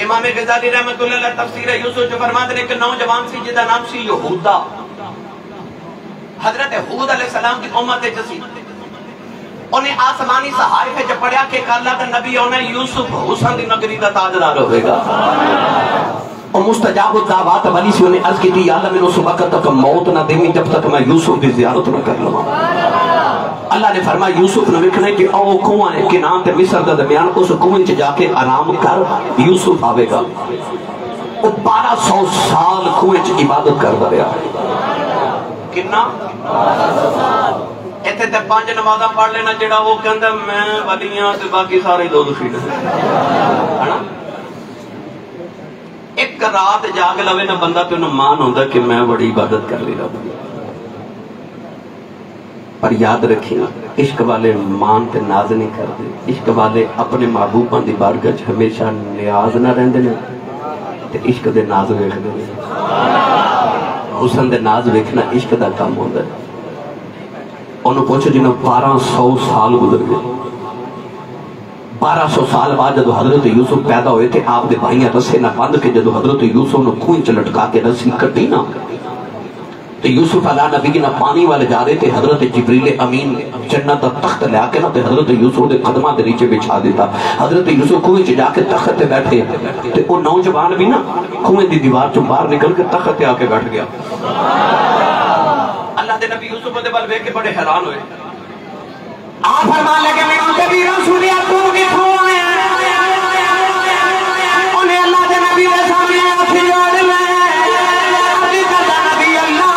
امام غزالی رحمت اللہ علیہ تفسیر یوسف جو فرماتے ہیں کہ نوجوان سی جدا نام سی یہودا حضرت ہود علیہ السلام کی امت جسی انہیں آسمانی صحائف جب پڑھیا کہ اللہ کا نبی انہیں یوسف حسن دی نگری دا تاجدار ہوئے گا اور مستجاب الدعوات والی سے انہیں عرض کی تھی یا اللہ میں اس وقت تک موت نہ دیمی جب تک میں یوسف دی زیارت نہ کر لوں اللہ نے فرمایا یوسف نے وکھنے کہ او کنواں ہے کنان تے مصر دا درمیان اس کنویں چ جا کے آرام کر یوسف آوے گا وہ 1200 سال کنویں چ عبادت کردا رہیا کتنا ایتھے تے 5 نمازاں پڑھ لینا جڑا وہ کہندا میں ولیاں تے باقی سارے دوزخی نے ہے نا ایک رات جاگ لوے نہ بندہ تے انہوں مان ہوندا کہ میں بڑی عبادت کر لی رب پر یاد رکھیں عشق والے مان تے ناز نہیں کر دے عشق والے اپنے محبوباں دی بارگاہ ہمیشہ نیاز نہ رہندے نے تے عشق دے ناز ویکھدے نے حسن دے ناز ویکھنا عشق دا کام ہوندا ہے انہوں پوچھو جنہوں 1200 سال گزر گئے 1200 سال بعد جدو حضرت یوسف پیدا ہوئے تھے آپ دے بھائیاں رسے نہ بند کے جدو حضرت یوسف نے کوئیں چ لٹکا کے رسی کٹی نا تو یوسف علیہ نبی نہ پانی والے جا رہے تھے حضرت جبریل امین جنت تخت لے کے نہ حضرت یوسف دے قدمہ دے نیچے بچھا دیتا حضرت یوسف کوئیں چ جا کے تخت تے بیٹھے تے وہ نوجوان بھی نا کوئیں دی دیوار چوں باہر نکل کے تخت تے آ کے بیٹھ گیا اللہ دے نبی یوسف دے بل ویکھ کے بڑے حیران ہوئے آپ فرمان لگے میں انتے بھی رسولیہ تو کتھوں آیا انہیں اللہ دے نبی دے سامنے آتی جوڑ میں آتی کرتا نبی اللہ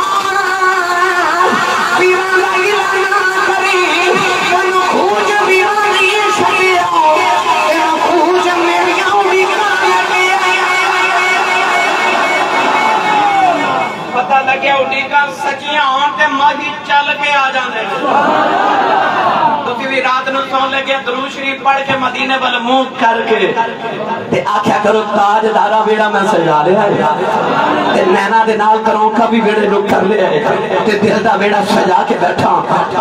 بیران لگی لانا کری انہوں خوج بیران نہیں شکیا انہوں خوج میری آؤں بھی پتہ لگیا اٹھی کا سچیاں ہونتے ماہی چل کے آ جاندے تو بھی رات نو سون لگے درود شریف پڑھ کے مدینے وال منہ کر کے تے آکھیا کرو تاج دارا بیڑا میں سجا لیا ہے تے نینا دے نال کروں کا بھی بیڑے نو کر لیا ہے تے دل دا بیڑا سجا کے بیٹھا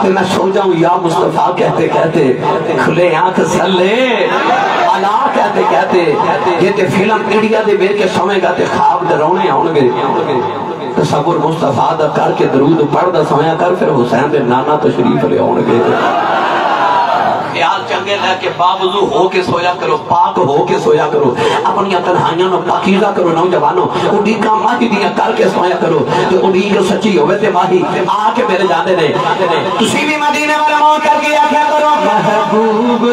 تے میں سو جاؤں یا مصطفیٰ کہتے کہتے کھلے آنکھ سلے اللہ کہتے کہتے یہ تے فلم انڈیا دے بیڑ کے سمے گا تے خواب درونے آنگے تصور مصطفیٰ دا کر کے درود پڑھ دا سمیا کر پھر حسین دے نانا تشریف لے آنگے خیال چنگے لے کے باوضو ہو کے سویا کرو پاک ہو کے سویا کرو اپنی تنہائیاں نو پاکیزہ کرو نوجوانوں اڈیکا ماہی دیا کر کے سویا کرو تو اڈیکا سچی ہوئے تے ماہی آ کے میرے جاندے نے تسی بھی مدینے والا ماں کر کے آکھیا کرو محبوب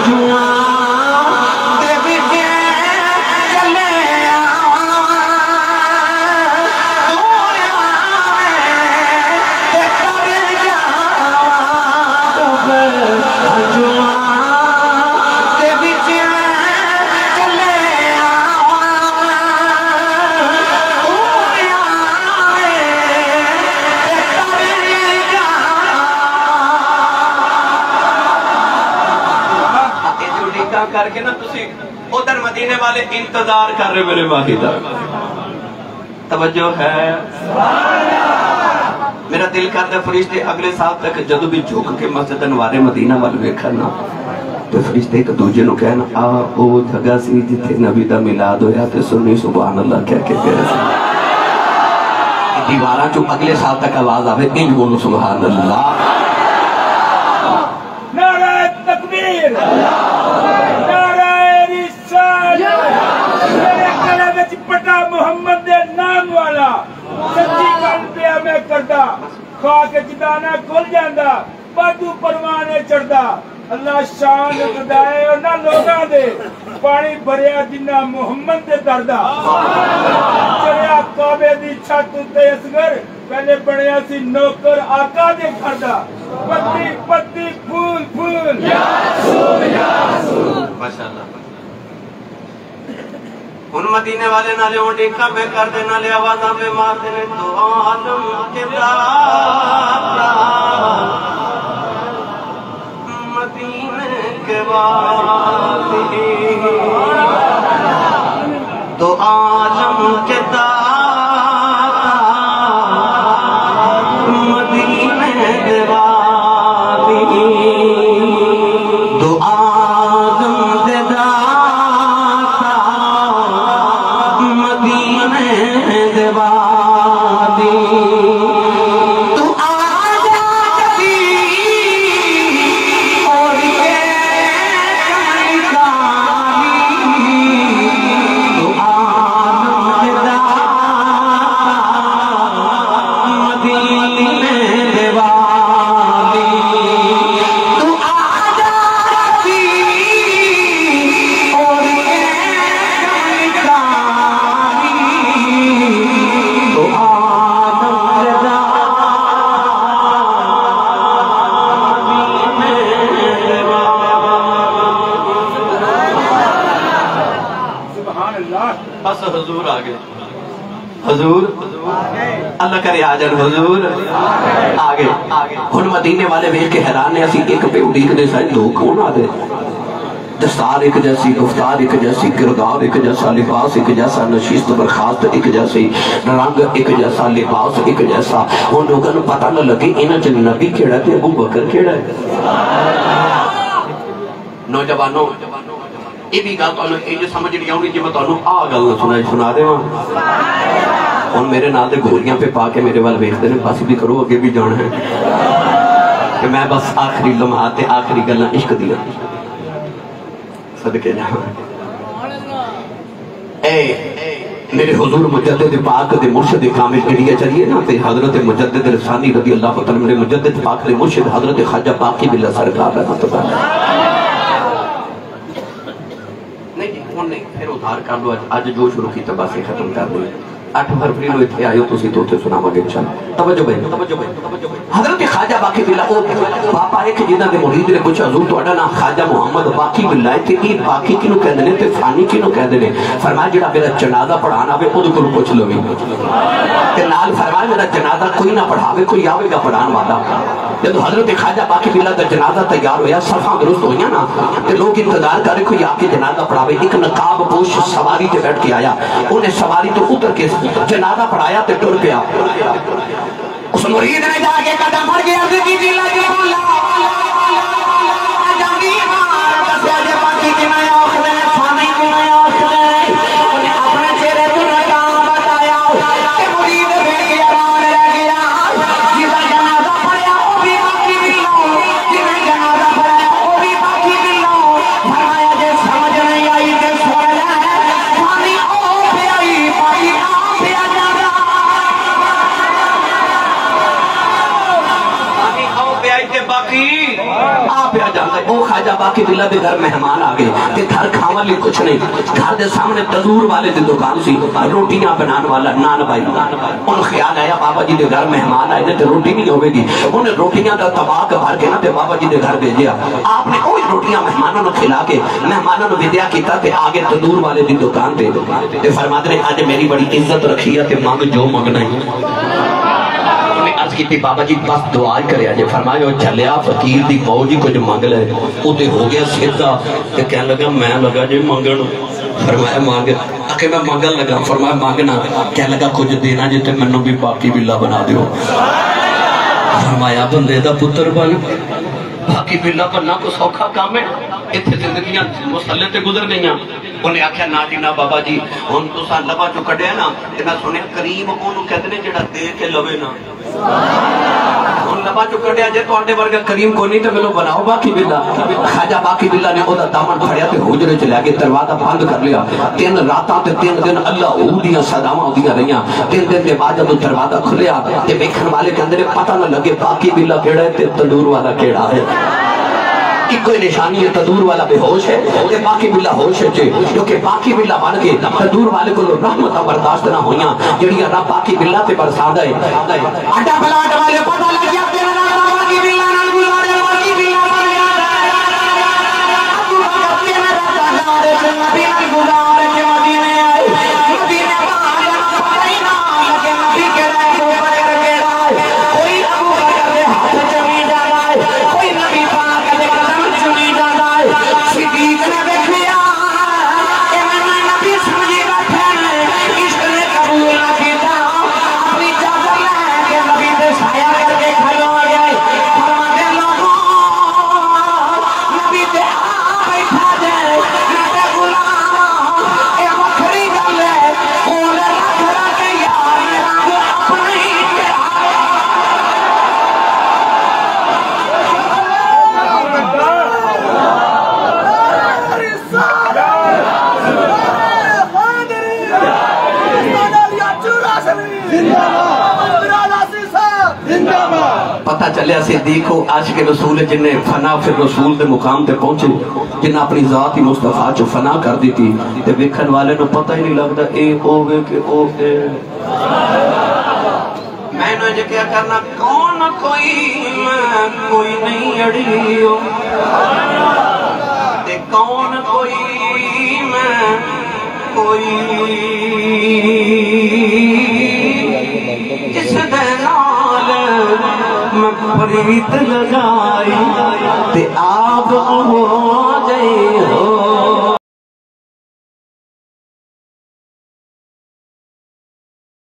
جوان کر کے نا تسی ادھر مدینے والے انتظار کر رہے میرے ماہی دا توجہ ہے میرا دل کرتا فرشتے اگلے سال تک جدو بھی جھک کے مسجد انوار مدینہ والے ویکھنا تو فرشتے ایک دوجے نو کہنا آ او جگہ سی جتھے نبی دا میلاد ہویا تے سنی سبحان اللہ کہہ کے پھر دیواراں چوں اگلے سال تک آواز آوے انج بولو سبحان اللہ نعرہ تکبیر نعرہ رسالت میرے گلے وچ پٹا محمد دے نام والا سچی گل پیا میں کردا کھا کے جدانا کھل جاندا بادو پروانے چڑھدا اللہ شان خدائے اور نہ لوگاں دے پانی بھریا جنہ محمد دے دردہ چڑھیا کعبے دی چھت تے اصغر پہلے بڑھیا سی نوکر آقا دے کھڑدا پتی پتی پھول پھول یا رسول ماشاءاللہ ان مدینے والے نالے اونڈی کعبے کر دے نالے آوازاں پہ مار دینے تو عالم کے داتا مدینے کے وادی تو عالم کے داتا مدینے کے وادی تو عالم کے داتا مدینے کے وادی بس حضور آگے حضور اللہ کرے آجن حضور آگے ہن مدینے والے ویکھ کے حیران نے اسی ایک پہ اڑیک دے سائیں دو کون آدھے دستار ایک جیسی گفتار ایک جیسی کردار ایک جیسا لباس ایک جیسا نشست برخاست ایک جیسی رنگ ایک جیسا لباس ایک جیسا ہن لوگوں نے پتہ نہ لگے انہاں چ نبی کیڑا تے ابو بکر کیڑا ہے نوجوانوں یہ بھی گل تانوں انج سمجھ نہیں آؤں گی جی میں تانوں آ گل سنا دے ہن میرے نال دے گوریاں پہ پا کے میرے وال ویکھدے نے بس بھی کرو اگے بھی جانا ہے کہ میں بس آخری لمحات تے آخری گلاں عشق دیاں صدقے جاواں اے میرے حضور مجدد پاک دے مرشد کامل انڈیا چلیے نا تے حضرت مجدد رسانی رضی اللہ عنہ میرے مجدد پاک دے مرشد حضرت خواجہ باقی باللہ سرکار رحمۃ اللہ پھر ادھار کر لو آج جو شروع کی تباسی ختم کر دو 8 فروری نو اتھے آئیو تو سی تو تے سنا مگے انشاءاللہ توجہ بھائی حضرت خواجہ باقی باللہ او پاپا ایک جنہ دے مرید نے پوچھا حضور تہاڈا نام خواجہ محمد باقی باللہ تے یہ باقی کینو کہندے نے تے فانی کینو کہندے نے فرمایا جڑا میرا جنازہ پڑھانا آوے اودے کولوں پوچھ لو تے نال فرمایا میرا جنازہ کوئی نہ پڑھاوے کوئی آوے گا پڑھان والا جب حضرت خواجہ باقی باللہ دا جنازہ تیار ہویا صفاں درست ہویا نا تے لوگ انتظار کرے کوئی آ کے جنازہ پڑھاوے ایک نقاب پوش سواری تے بیٹھ کے آیا انہیں سواری تو اتر کے جنازہ پڑھایا تے ٹر پیا اس مرید نے جا کے قدم پڑ گیا عرض کی دل اج بولا جانی مار دسیا جے باقی کی میں آخر فانی کی میں آخر انہیں اپنے چہرے تو نقاب بتایا کہ مرید بیٹھ کے آرام رہ گیا جیسا جنازہ پڑھیا وہ بھی باقی باللہ جنہیں جنازہ پڑھیا وہ بھی باقی باللہ فرمایا جے سمجھ نہیں آئی تے سوال ہے فانی او پہ آئی باقی آ پہ آ جانا باقی آپ آ جاتا ہے وہ خواجہ باقی باللہ دے گھر مہمان آگئے کہ گھر کھاون لی کچھ نہیں گھر دے سامنے تندور والے دے دکان سی روٹیاں بنان والا نان بھائی ان خیال آیا بابا جی دے گھر مہمان آئے تے روٹی نہیں ہوئے گی انہیں روٹیاں دا طباق بھر کے نا تے بابا جی دے گھر بھیجیا آپ نے کوئی روٹیاں مہمانوں نے کھلا کے مہمانوں نے ودیا کیتا تے آگے تندور والے دی دکان تے فرماتے نے آج میری بڑی عزت رکھی ہے تے مانگ جو مانگنا ہی عرض کی بابا جی بس دعا ہی کریا جے. فرمایا وہ چلیا فقیر دی موج ہی کچھ منگ لے. وہ تے ہو گیا سیدھا تے کہنے لگا میں لگا جے منگن. فرمایا مانگ. آکے میں مانگن لگا. فرمایا مانگنا. کہنے لگا کچھ دینا جے تے منوں بھی باقی بلا بنا دیو. فرمایا بندے دا پتر بن باقی بلا بننا کو سوکھا کام ہے. اتھے زندگیاں مسلح تے گزر گئیاں. انہیں آکھیا نا جی نا بابا جی ہن تساں لبا جو کڈیا نا تے میں سنیا کریم اونوں کہندے نے جڑا دے کے لوے نا. ہن لبا جو کڈیا جے تواڈے ورگا کریم کوئی نہیں تے ملو بناؤ باقی بلا. خواجہ باقی بلا نے اودا دامن پھڑیا تے حجرے چ لے کے دروازہ بند کر لیا. 3 راتاں تے 3 دن اللہ اودیاں صداواں ہوندیاں رہیاں. 3 دن دے بعد جدوں دروازہ کھلیا تے ویکھن والے کہندے نے پتہ نہ لگے باقی بلا کیڑا ہے تے تندور والا کیڑا ہے. کوئی نشانی ہے تندور والا بے ہوش ہے تے باقی بلا ہوش ہے کیونکہ باقی بلا بن کے تندور والے کو رحمت برداشت نہ ہویاں جڑیاں رب باقی بلا تے برساندا ہے. اڈا پلاٹ والے پتہ لگ گیا تیرا نام باقی بلا نال گزارے باقی بلا بن گیا. ابو بکر تے میرا دادار تے نبی نال گزار کے مدینے آئے. مدینے وہاں جانا پتہ ہی نہ لگے نبی کیڑا ہے تو پر کیڑا ہے. کوئی ابو بکر دے ہاتھ چمی جانا ہے کوئی نبی پاک دے صدیق نے دیکھیا کہ میں نبی سمجھی بیٹھا عشق نے قبول نہ کیتا. اپنی چادر لے کے نبی دے سایہ کر کے کھلو گئے. فرماتے لوگوں نبی دے بیٹھا جائے نہ غلام اے وکھری گل ہے. کول رکھ رکھ یار رب اپنے پتہ چلیا صدیق کو عاشق رسول جن نے فنا پھر رسول دے مقام تے پہنچے جن اپنی ذات ہی مصطفیٰ چو فنا کر دی تھی تے ویکھن والے نو پتہ ہی نہیں لگتا اے ہوگے کہ او اے. میں نے جو کیا کرنا کون کوئی میں کوئی نہیں اڑیو تے کون کوئی میں کوئی جس دے نال میں پریت لگائی تے آپ ہو